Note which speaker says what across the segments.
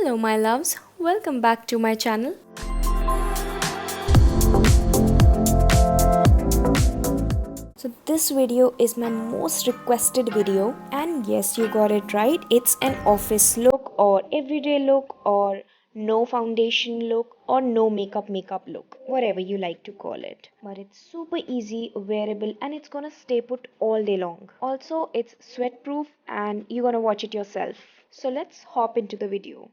Speaker 1: Hello my loves, welcome back to my channel. So this video is my most requested video, and yes, you got it right. It's an office look or everyday look or no foundation look or no makeup look, whatever you like to call it. But it's super easy, wearable, and it's gonna stay put all day long. Also, it's sweat proof and you're gonna watch it yourself. So let's hop into the video.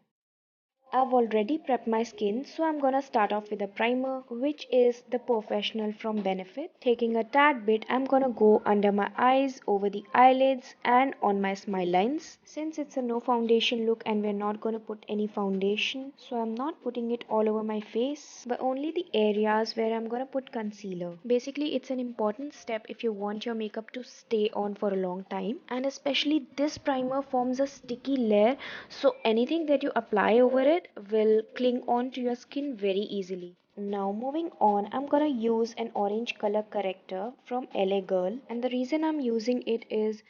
Speaker 1: I've already prepped my skin, so I'm gonna start off with a primer, which is the Porefessional from Benefit. Taking a tad bit, I'm gonna go under my eyes, over the eyelids, and on my smile lines. Since it's a no foundation look and we're not gonna put any foundation, so I'm not putting it all over my face, but only the areas where I'm gonna put concealer. Basically, it's an important step if you want your makeup to stay on for a long time, and especially this primer forms a sticky layer, so anything that you apply over it will cling on to your skin very easily. Now moving on, I'm gonna use an orange color corrector from LA Girl, and the reason I'm using it is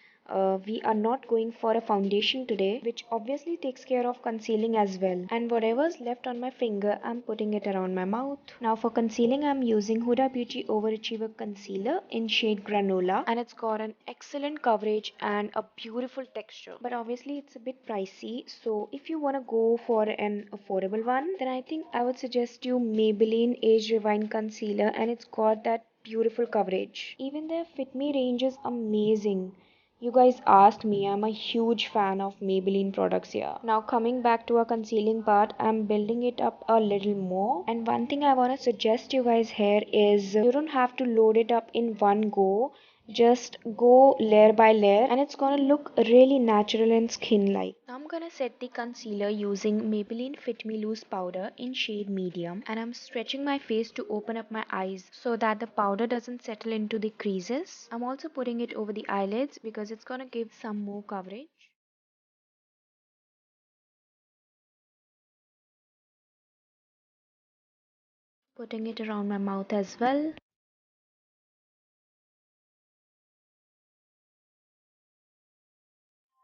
Speaker 1: we are not going for a foundation today, which obviously takes care of concealing as well, and whatever's left on my finger I'm putting it around my mouth. Now for concealing, I'm using Huda Beauty Overachiever concealer in shade granola, and it's got an excellent coverage and a beautiful texture, but obviously it's a bit pricey, so if you want to go for an affordable one, then I think I would suggest you Maybelline Age Rewind concealer, and it's got that beautiful coverage. Even their Fit Me range is amazing. You guys asked me, I'm a huge fan of Maybelline products here. Now coming back to our concealing part, I'm building it up a little more. And one thing I want to suggest you guys here is you don't have to load it up in one go. Just go layer by layer and it's gonna look really natural and skin like. Now I'm gonna set the concealer using Maybelline Fit Me Loose powder in shade medium, and I'm stretching my face to open up my eyes so that the powder doesn't settle into the creases. I'm also putting it over the eyelids because it's gonna give some more coverage. Putting it around my mouth as well.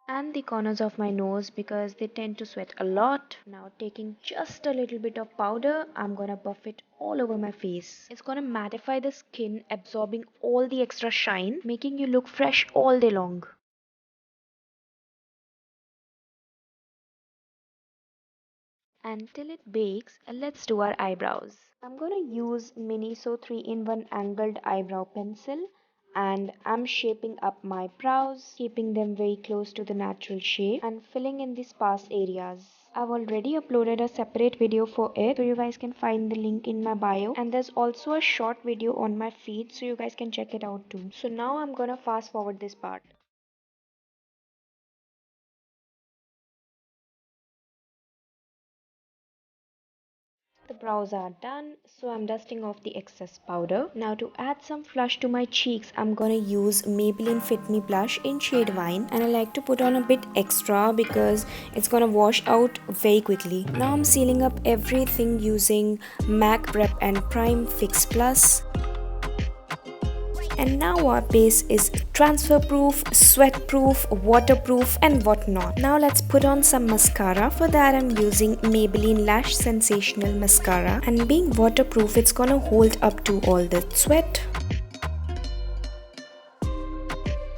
Speaker 1: And the corners of my nose because they tend to sweat a lot. Now taking just a little bit of powder, I'm gonna buff it all over my face. It's gonna mattify the skin, absorbing all the extra shine, making you look fresh all day long. Until it bakes, let's do our eyebrows. I'm gonna use Miniso 3-in-1 angled eyebrow pencil, and I'm shaping up my brows, keeping them very close to the natural shape and filling in the sparse areas. I've already uploaded a separate video for it, so you guys can find the link in my bio, and there's also a short video on my feed, so you guys can check it out too. So now I'm gonna fast forward this part. The brows are done, so I'm dusting off the excess powder. Now to add some flush to my cheeks, I'm gonna use Maybelline Fit Me blush in shade Wine, and I like to put on a bit extra because it's gonna wash out very quickly. Now I'm sealing up everything using MAC Prep+Prime Fix Plus. And now our base is transfer proof, sweat proof, waterproof and whatnot. Now let's put on some mascara. For that I'm using Maybelline Lash Sensational Mascara, and being waterproof it's gonna hold up to all the sweat.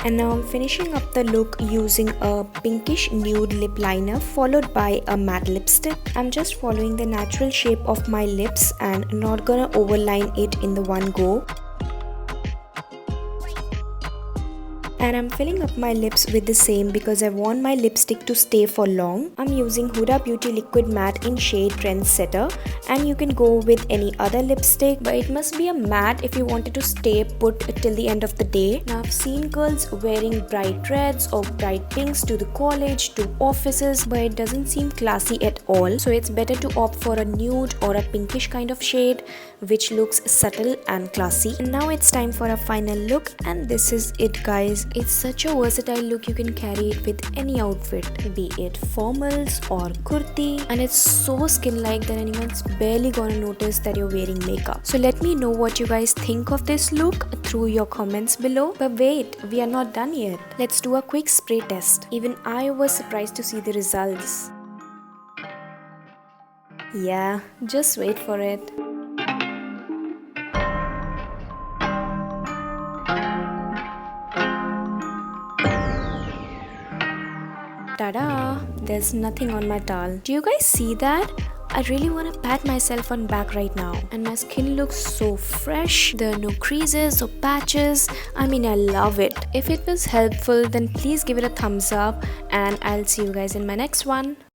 Speaker 1: And now I'm finishing up the look using a pinkish nude lip liner followed by a matte lipstick. I'm just following the natural shape of my lips and not gonna overline it in the one go. And I'm filling up my lips with the same because I want my lipstick to stay for long. I'm using Huda Beauty Liquid Matte in shade Trendsetter, and you can go with any other lipstick, but it must be a matte if you wanted to stay put till the end of the day. Now I've seen girls wearing bright reds or bright pinks to the college, to offices, but it doesn't seem classy at all. So it's better to opt for a nude or a pinkish kind of shade which looks subtle and classy. And now it's time for a final look, and this is it guys. It's such a versatile look, you can carry it with any outfit, be it formals or kurti, and it's so skin-like that anyone's barely gonna notice that you're wearing makeup. So let me know what you guys think of this look through your comments below. But wait, we are not done yet. Let's do a quick spray test. Even I was surprised to see the results. Yeah, just wait for it. Tada! There's nothing on my towel. Do you guys see that? I really want to pat myself on back right now. And my skin looks so fresh. There are no creases or patches. I mean, I love it. If it was helpful, then please give it a thumbs up. And I'll see you guys in my next one.